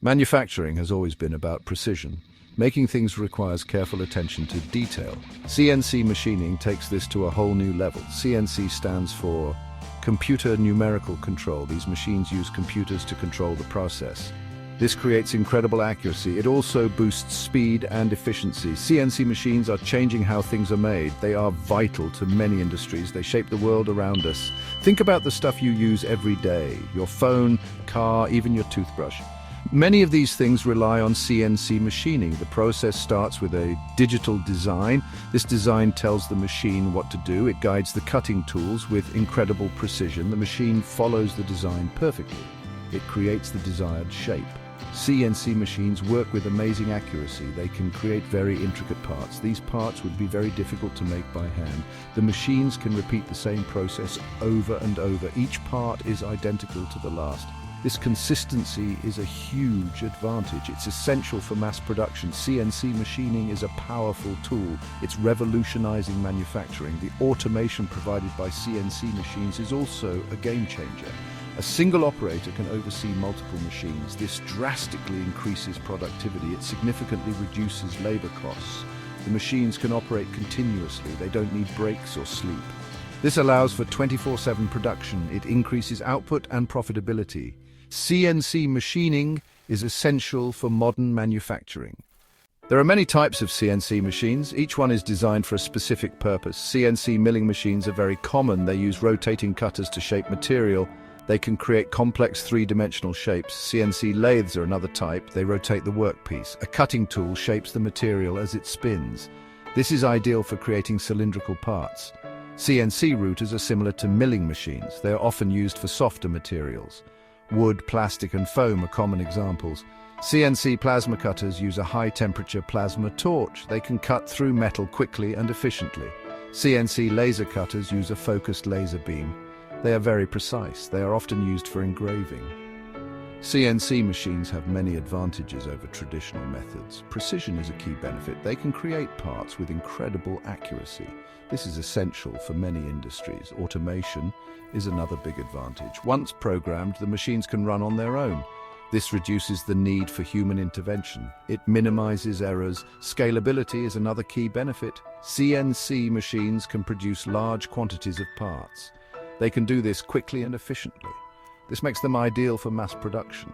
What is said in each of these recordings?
Manufacturing has always been about precision. Making things requires careful attention to detail. CNC machining takes this to a whole new level. CNC stands for Computer Numerical Control. These machines use computers to control the process. This creates incredible accuracy. It also boosts speed and efficiency. CNC machines are changing how things are made. They are vital to many industries. They shape the world around us. Think about the stuff you use every day: your phone, car, even your toothbrush. Many of these things rely on CNC machining. The process starts with a digital design. This design tells the machine what to do. It guides the cutting tools with incredible precision. The machine follows the design perfectly. It creates the desired shape. CNC machines work with amazing accuracy. They can create very intricate parts. These parts would be very difficult to make by hand. The machines can repeat the same process over and over. Each part is identical to the last. This consistency is a huge advantage. It's essential for mass production. CNC machining is a powerful tool. It's revolutionizing manufacturing. The automation provided by CNC machines is also a game changer. A single operator can oversee multiple machines. This drastically increases productivity. It significantly reduces labor costs. The machines can operate continuously. They don't need breaks or sleep. This allows for 24/7 production. It increases output and profitability. CNC machining is essential for modern manufacturing. There are many types of CNC machines. Each one is designed for a specific purpose. CNC milling machines are very common. They use rotating cutters to shape material. They can create complex three-dimensional shapes. CNC lathes are another type. They rotate the workpiece. A cutting tool shapes the material as it spins. This is ideal for creating cylindrical parts. CNC routers are similar to milling machines. They are often used for softer materials. Wood, plastic, and foam are common examples. CNC plasma cutters use a high-temperature plasma torch. They can cut through metal quickly and efficiently. CNC laser cutters use a focused laser beam. They are very precise. They are often used for engraving. CNC machines have many advantages over traditional methods. Precision is a key benefit. They can create parts with incredible accuracy. This is essential for many industries. Automation is another big advantage. Once programmed, the machines can run on their own. This reduces the need for human intervention. It minimizes errors. Scalability is another key benefit. CNC machines can produce large quantities of parts. They can do this quickly and efficiently. This makes them ideal for mass production.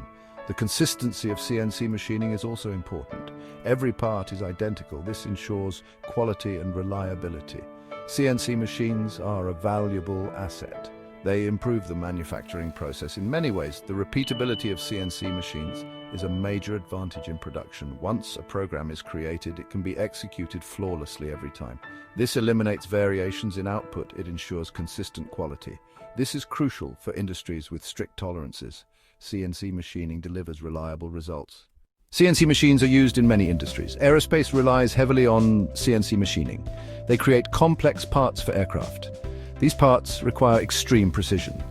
The consistency of CNC machining is also important. Every part is identical. This ensures quality and reliability. CNC machines are a valuable asset. They improve the manufacturing process in many ways. The repeatability of CNC machines is a major advantage in production. Once a program is created, it can be executed flawlessly every time. This eliminates variations in output. It ensures consistent quality. This is crucial for industries with strict tolerances. CNC machining delivers reliable results. CNC machines are used in many industries. Aerospace relies heavily on CNC machining. They create complex parts for aircraft. These parts require extreme precision.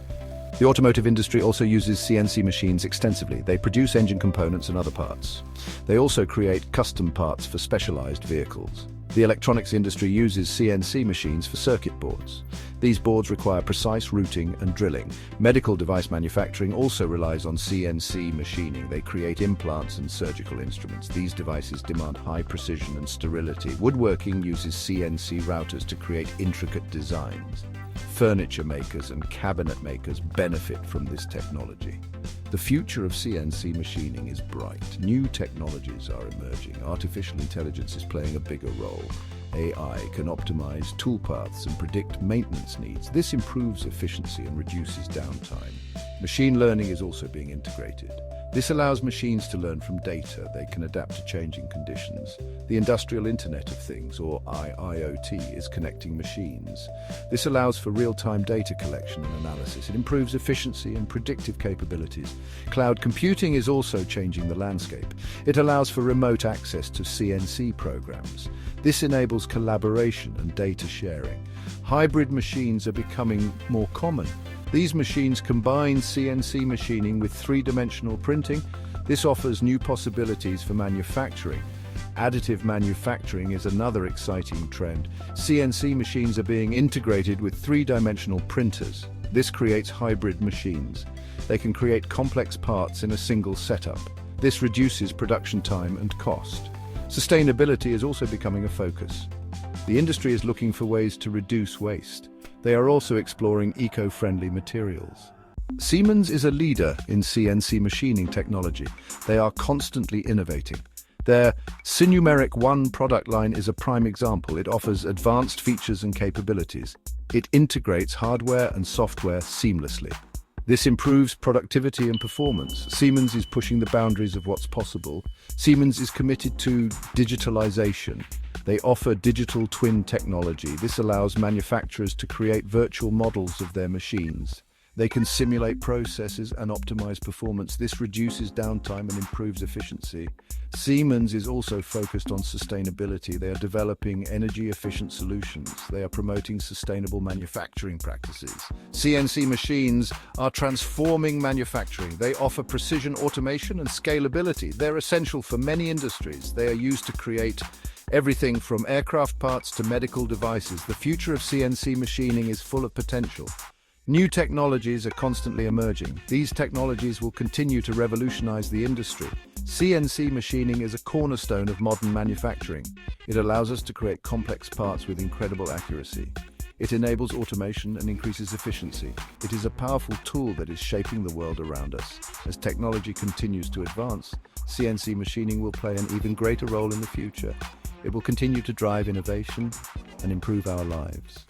The automotive industry also uses CNC machines extensively. They produce engine components and other parts. They also create custom parts for specialized vehicles. The electronics industry uses CNC machines for circuit boards. These boards require precise routing and drilling. Medical device manufacturing also relies on CNC machining. They create implants and surgical instruments. These devices demand high precision and sterility. Woodworking uses CNC routers to create intricate designs. Furniture makers and cabinet makers benefit from this technology. The future of CNC machining is bright. New technologies are emerging. Artificial intelligence is playing a bigger role. AI can optimize toolpaths and predict maintenance needs. This improves efficiency and reduces downtime. Machine learning is also being integrated. This allows machines to learn from data. They can adapt to changing conditions. The Industrial Internet of Things, or IIoT, is connecting machines. This allows for real-time data collection and analysis. It improves efficiency and predictive capabilities. Cloud computing is also changing the landscape. It allows for remote access to CNC programs. This enables collaboration and data sharing. Hybrid machines are becoming more common. These machines combine CNC machining with three-dimensional printing. This offers new possibilities for manufacturing. Additive manufacturing is another exciting trend. CNC machines are being integrated with three-dimensional printers. This creates hybrid machines. They can create complex parts in a single setup. This reduces production time and cost. Sustainability is also becoming a focus. The industry is looking for ways to reduce waste. They are also exploring eco-friendly materials. Siemens is a leader in CNC machining technology. They are constantly innovating. Their Numeric 1 product line is a prime example. It offers advanced features and capabilities. It integrates hardware and software seamlessly. This improves productivity and performance. Siemens is pushing the boundaries of what's possible. Siemens is committed to digitalization. They offer digital twin technology. This allows manufacturers to create virtual models of their machines. They can simulate processes and optimize performance. This reduces downtime and improves efficiency. Siemens is also focused on sustainability. They are developing energy-efficient solutions. They are promoting sustainable manufacturing practices. CNC machines are transforming manufacturing. They offer precision automation and scalability. They're essential for many industries. They are used to create everything from aircraft parts to medical devices. The future of CNC machining is full of potential. New technologies are constantly emerging. These technologies will continue to revolutionize the industry. CNC machining is a cornerstone of modern manufacturing. It allows us to create complex parts with incredible accuracy. It enables automation and increases efficiency. It is a powerful tool that is shaping the world around us. As technology continues to advance, CNC machining will play an even greater role in the future. It will continue to drive innovation and improve our lives.